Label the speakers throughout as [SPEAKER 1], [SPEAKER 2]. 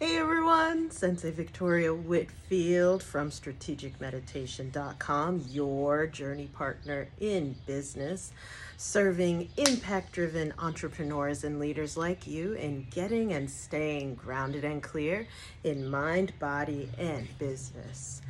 [SPEAKER 1] Hey everyone, Sensei Victoria Whitfield from strategicmeditation.com, your journey partner in business, serving impact-driven entrepreneurs and leaders like you in getting and staying grounded and clear in mind, body, and business.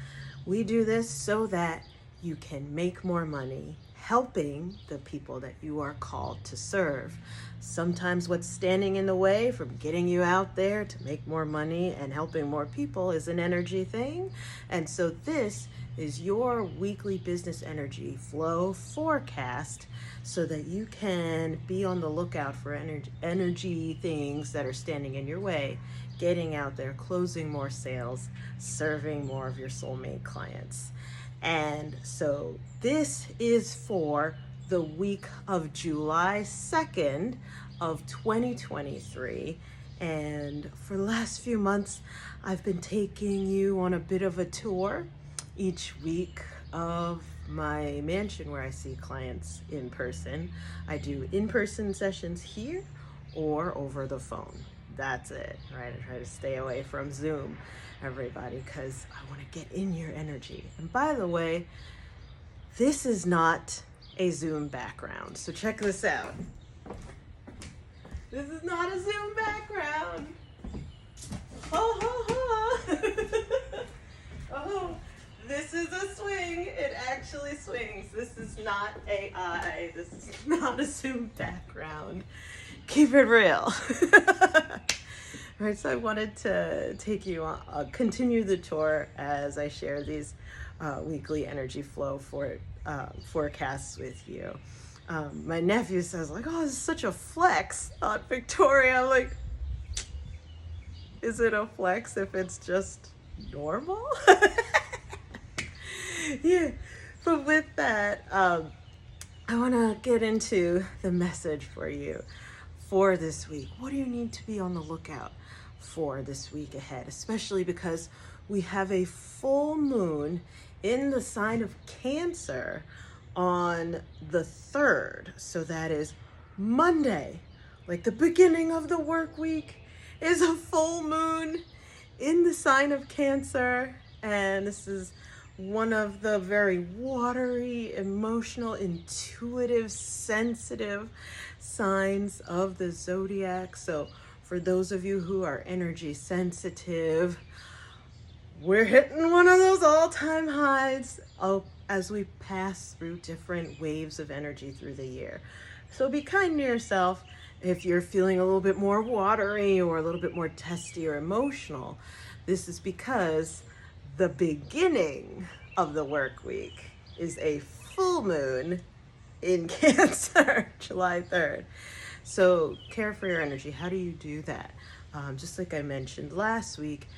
[SPEAKER 1] We do this so that you can make more money helping the people that you are called to serve. Sometimes what's standing in the way from getting you out there to make more money and helping more people is an energy thing. And so this is your weekly business energy flow forecast so that you can be on the lookout for energy things that are standing in your way, getting out there, closing more sales, serving more of your soulmate clients. And so this is for the week of July 2nd of 2023. And for the last few months, I've been taking you on a bit of a tour each week of my mansion where I see clients in person. I do in-person sessions here or over the phone. That's it, right? I try to stay away from Zoom, everybody, because I want to get in your energy. And by the way, this is not a Zoom background. So check this out. This is not a Zoom background. Oh, oh, this is a swing. It actually swings. This is not AI. This is not a Zoom background. Keep it real. All right, so I wanted to take you on, continue the tour as I share these weekly energy flow forecasts with you. My nephew says, like, oh, this is such a flex, Aunt Victoria. I'm like, is it a flex if it's just normal? Yeah, but with that, I want to get into the message for you for this week. What do you need to be on the lookout for this week ahead, especially because we have a full moon in the sign of Cancer on the 3rd. So that is Monday, like the beginning of the work week is a full moon in the sign of Cancer. And this is one of the very watery, emotional, intuitive, sensitive signs of the zodiac. So for those of you who are energy sensitive, we're hitting one of those all-time highs as we pass through different waves of energy through the year. So be kind to yourself if you're feeling a little bit more watery or a little bit more testy or emotional. This is because the beginning of the work week is a full moon in Cancer, July 3rd. So care for your energy. How do you do that? Just like I mentioned last week,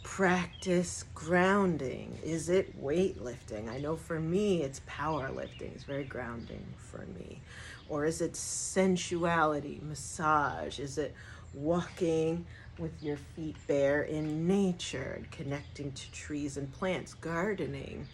[SPEAKER 1] practice grounding. Is it weightlifting? I know for me, it's powerlifting. It's very grounding for me. Or is it sensuality, massage? Is it walking with your feet bare in nature and connecting to trees and plants, gardening?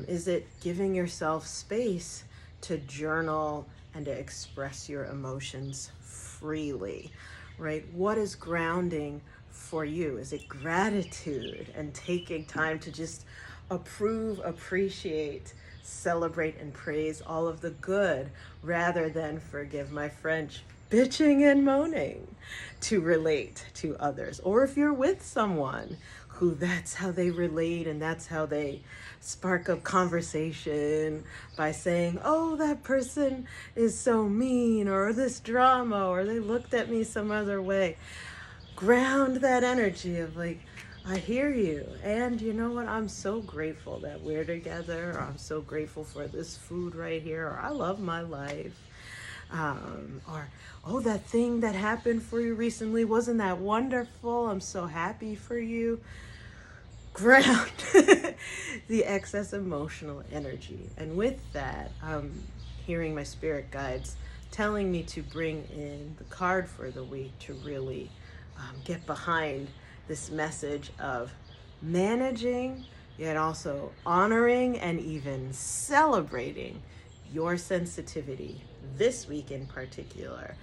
[SPEAKER 1] Is it giving yourself space to journal and to express your emotions freely, right? What is grounding for you? Is it gratitude and taking time to just approve, appreciate, celebrate, and praise all of the good rather than, forgive my French, bitching and moaning to relate to others? Or if you're with someone who that's how they relate and that's how they spark up conversation by saying, oh, that person is so mean, or this drama, or they looked at me some other way. Ground that energy of like, I hear you, and you know what, I'm so grateful that we're together, or I'm so grateful for this food right here, or I love my life. Or, oh, that thing that happened for you recently, wasn't that wonderful? I'm so happy for you. Ground the excess emotional energy. And with that, hearing my spirit guides telling me to bring in the card for the week to really get behind this message of managing, yet also honoring and even celebrating your sensitivity this week in particular,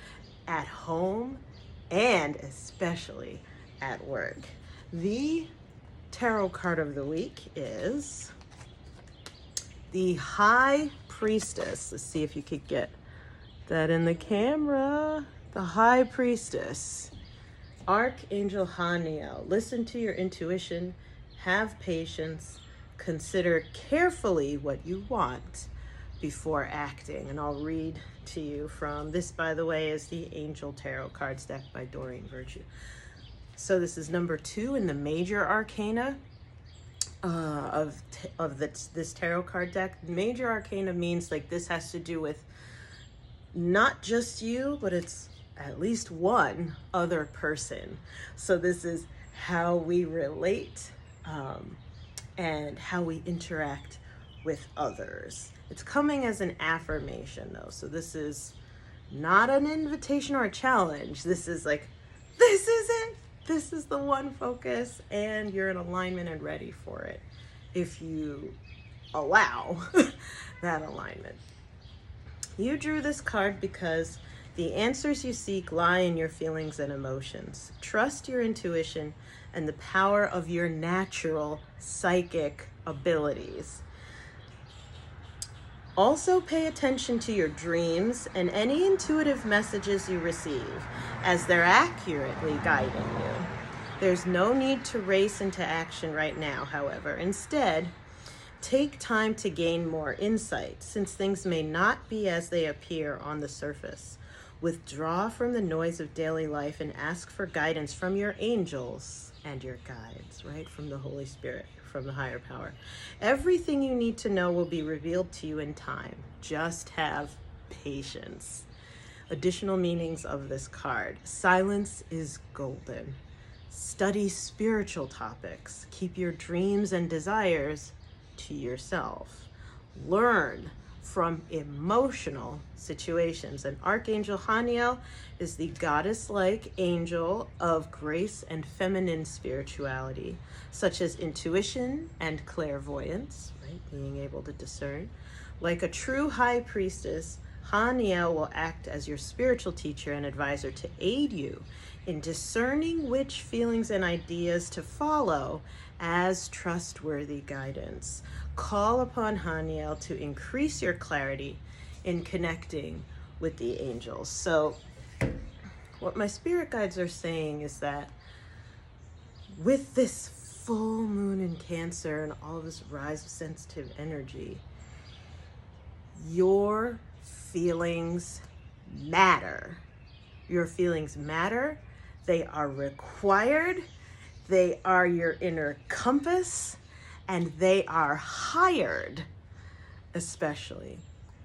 [SPEAKER 1] at home and especially at work. The tarot card of the week is the High Priestess. Let's see if you could get that in the camera. The High Priestess. Archangel Haniel. Listen to your intuition. Have patience. Consider carefully what you want before acting. And I'll read to you from this, by the way, is the Angel Tarot Cards deck by Doreen Virtue. So this is number 2 in the major arcana of this tarot card deck. Major arcana means like this has to do with not just you, but it's at least one other person. So this is how we relate and how we interact with others. It's coming as an affirmation though. So this is not an invitation or a challenge. This is like, this is it. This is the one focus, and you're in alignment and ready for it if you allow that alignment. You drew this card because the answers you seek lie in your feelings and emotions. Trust your intuition and the power of your natural psychic abilities. Also pay attention to your dreams and any intuitive messages you receive, as they're accurately guiding you. There's no need to race into action right now, however. Instead, take time to gain more insight, since things may not be as they appear on the surface. Withdraw from the noise of daily life and ask for guidance from your angels and your guides, right? From the Holy Spirit, from the higher power. Everything you need to know will be revealed to you in time. Just have patience. Additional meanings of this card. Silence is golden. Study spiritual topics. Keep your dreams and desires to yourself. Learn from emotional situations. And Archangel Haniel is the goddess-like angel of grace and feminine spirituality, such as intuition and clairvoyance, right? Being able to discern. Like a true high priestess, Haniel will act as your spiritual teacher and advisor to aid you in discerning which feelings and ideas to follow as trustworthy guidance. Call upon Haniel to increase your clarity in connecting with the angels. So what my spirit guides are saying is that with this full moon in Cancer and all this rise of sensitive energy, your feelings matter. Your feelings matter. They are required. They are your inner compass, and they are hired, especially.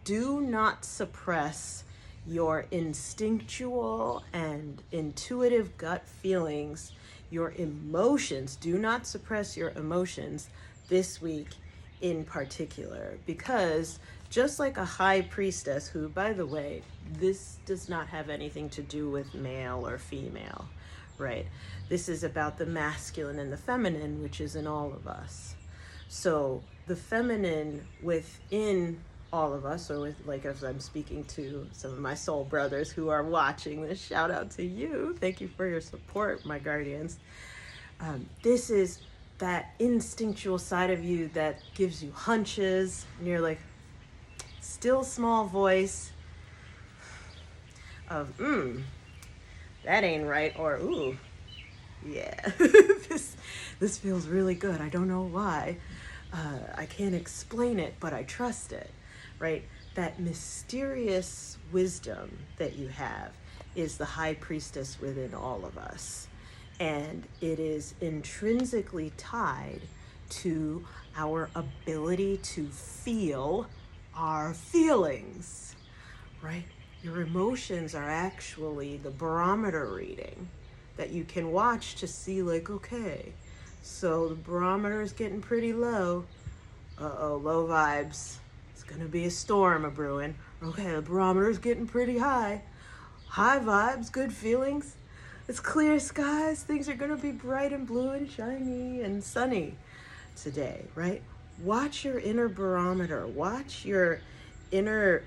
[SPEAKER 1] Do not suppress your instinctual and intuitive gut feelings, your emotions. Do not suppress your emotions this week in particular, because just like a high priestess, who, by the way, this does not have anything to do with male or female, right? This is about the masculine and the feminine, which is in all of us. So the feminine within all of us, or with, like, as I'm speaking to some of my soul brothers who are watching this, shout out to you. Thank you for your support, my guardians. This is that instinctual side of you that gives you hunches, and you're like, still small voice of, that ain't right, or, ooh, yeah, this feels really good. I don't know why. I can't explain it, but I trust it, right? That mysterious wisdom that you have is the high priestess within all of us. And it is intrinsically tied to our ability to feel our feelings, right? Your emotions are actually the barometer reading that you can watch to see, like, okay, so the barometer is getting pretty low. Uh-oh, low vibes. It's gonna be a storm a-brewing. Okay, the barometer is getting pretty high. High vibes, good feelings. It's clear skies. Things are gonna be bright and blue and shiny and sunny today, right? Watch your inner barometer. Watch your inner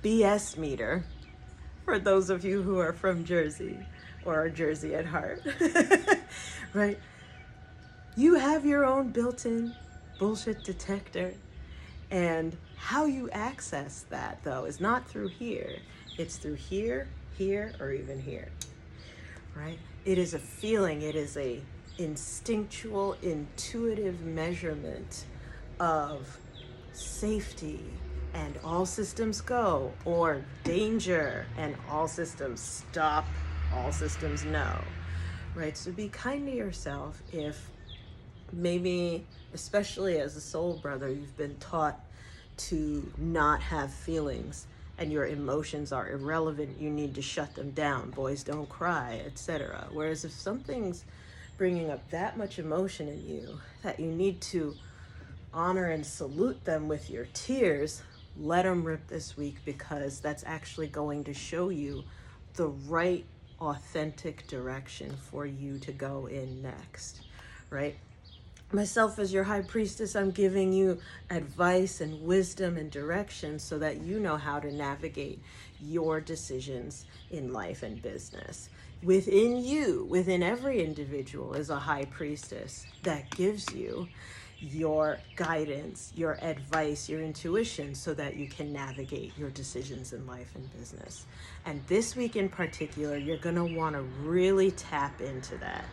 [SPEAKER 1] BS meter, for those of you who are from Jersey, or a Jersey at heart, right? You have your own built-in bullshit detector. And how you access that, though, is not through here. It's through here, here, or even here, right? It is a feeling. It is a instinctual, intuitive measurement of safety and all systems go, or danger and all systems stop, all systems no, right? So be kind to yourself if maybe, especially as a soul brother, you've been taught to not have feelings and your emotions are irrelevant, you need to shut them down, boys don't cry, etc. Whereas if something's bringing up that much emotion in you that you need to honor and salute them with your tears, let them rip this week, because that's actually going to show you the right authentic direction for you to go in next, right? Myself as your high priestess, I'm giving you advice and wisdom and direction so that you know how to navigate your decisions in life and business. Within you, within every individual, is a high priestess that gives you your guidance, your advice, your intuition, so that you can navigate your decisions in life and business. And this week in particular, you're going to want to really tap into that.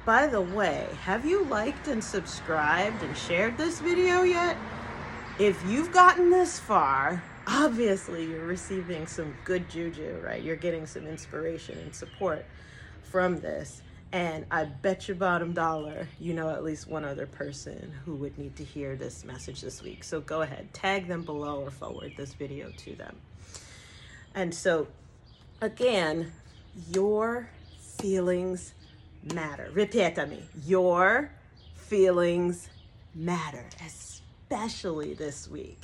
[SPEAKER 1] By the way, have you liked and subscribed and shared this video yet? If you've gotten this far, obviously you're receiving some good juju, right? You're getting some inspiration and support from this. And I bet you bottom dollar, you know at least one other person who would need to hear this message this week. So go ahead, tag them below or forward this video to them. And so, again, your feelings matter. Ripetami. Your feelings matter, especially this week.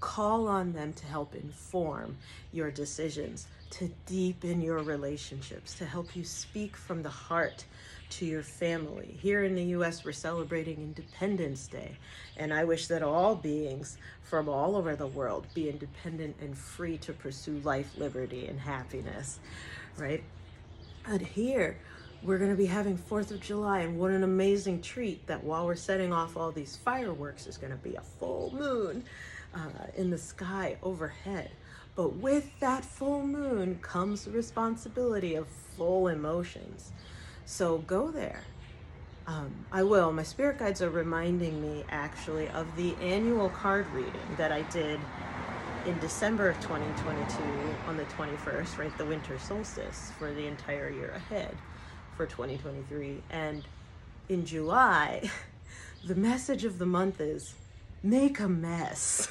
[SPEAKER 1] Call on them to help inform your decisions, to deepen your relationships, to help you speak from the heart to your family. Here in the US, we're celebrating Independence Day, and I wish that all beings from all over the world be independent and free to pursue life, liberty, and happiness, right? And here, we're going to be having 4th of July, and what an amazing treat that while we're setting off all these fireworks, there's going to be a full moon in the sky overhead. But with that full moon comes the responsibility of full emotions. So go there. I will. My spirit guides are reminding me actually of the annual card reading that I did in December of 2022 on the 21st, right, the winter solstice for the entire year ahead for 2023. And in July, the message of the month is make a mess.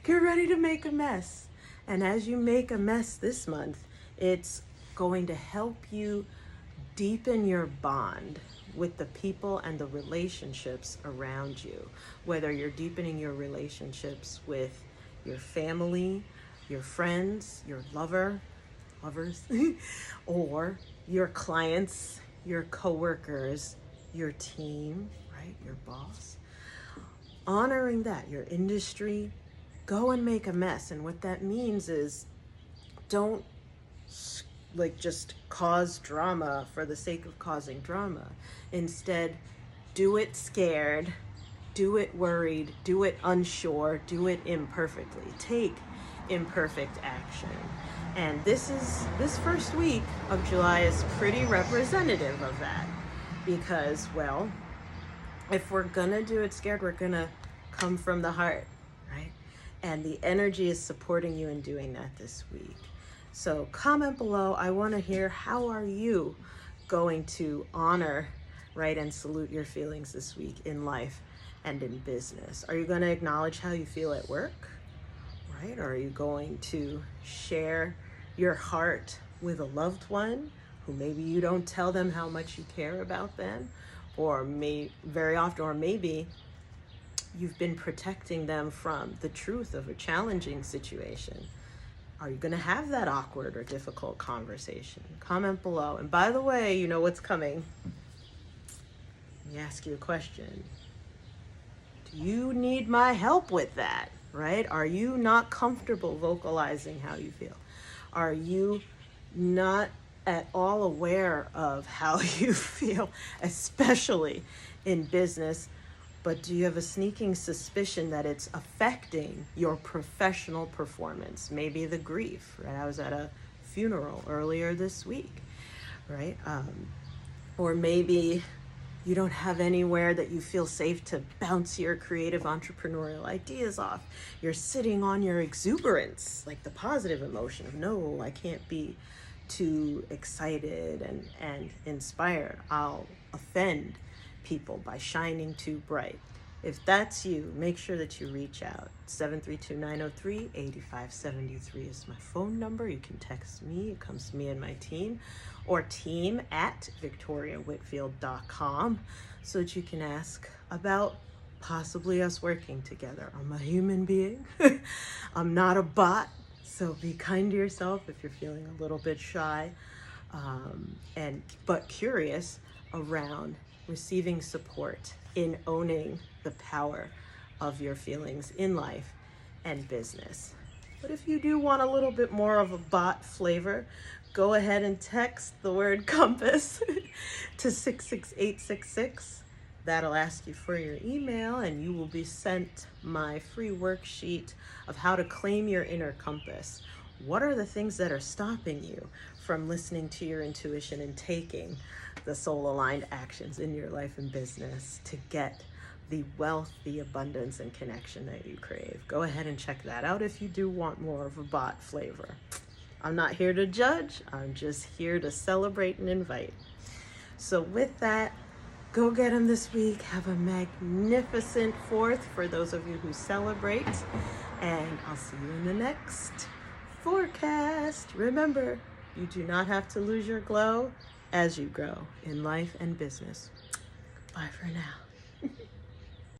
[SPEAKER 1] Get ready to make a mess. And as you make a mess this month, it's going to help you deepen your bond with the people and the relationships around you. Whether you're deepening your relationships with your family, your friends, your lovers, or your clients, your coworkers, your team, right? Your boss. Honoring that, your industry, go and make a mess. And what that means is don't just cause drama for the sake of causing drama. Instead, do it scared, do it worried, do it unsure, do it imperfectly. Take imperfect action. And this first week of July is pretty representative of that, because, well, if we're gonna do it scared, we're gonna come from the heart, right? And the energy is supporting you in doing that this week. So comment below. I want to hear, how are you going to honor, right, and salute your feelings this week in life and in business? Are you going to acknowledge how you feel at work, right? Or are you going to share your heart with a loved one who maybe you don't tell them how much you care about them, or very often, or maybe you've been protecting them from the truth of a challenging situation? Are you going to have that awkward or difficult conversation? Comment below. And by the way, you know what's coming. Let me ask you a question. Do you need my help with that, right? Are you not comfortable vocalizing how you feel? Are you not at all aware of how you feel, especially in business, but do you have a sneaking suspicion that it's affecting your professional performance? Maybe the grief, right? I was at a funeral earlier this week, right? Or maybe you don't have anywhere that you feel safe to bounce your creative entrepreneurial ideas off. You're sitting on your exuberance, like the positive emotion of, no, I can't be too excited and inspired. I'll offend people by shining too bright. If that's you, make sure that you reach out. 732-903-8573 is my phone number. You can text me. It comes to me and my team, or team@victoriawhitfield.com, so that you can ask about possibly us working together. I'm a human being. I'm not a bot. So be kind to yourself if you're feeling a little bit shy, but curious around receiving support in owning the power of your feelings in life and business. But if you do want a little bit more of a bot flavor, go ahead and text the word compass to 66866. That'll ask you for your email, and you will be sent my free worksheet of how to claim your inner compass. What are the things that are stopping you from listening to your intuition and taking the soul-aligned actions in your life and business to get the wealth, the abundance, and connection that you crave? Go ahead and check that out if you do want more of a bot flavor. I'm not here to judge. I'm just here to celebrate and invite. So with that, go get them this week. Have a magnificent 4th for those of you who celebrate. And I'll see you in the next forecast. Remember, you do not have to lose your glow as you grow in life and business. Bye for now.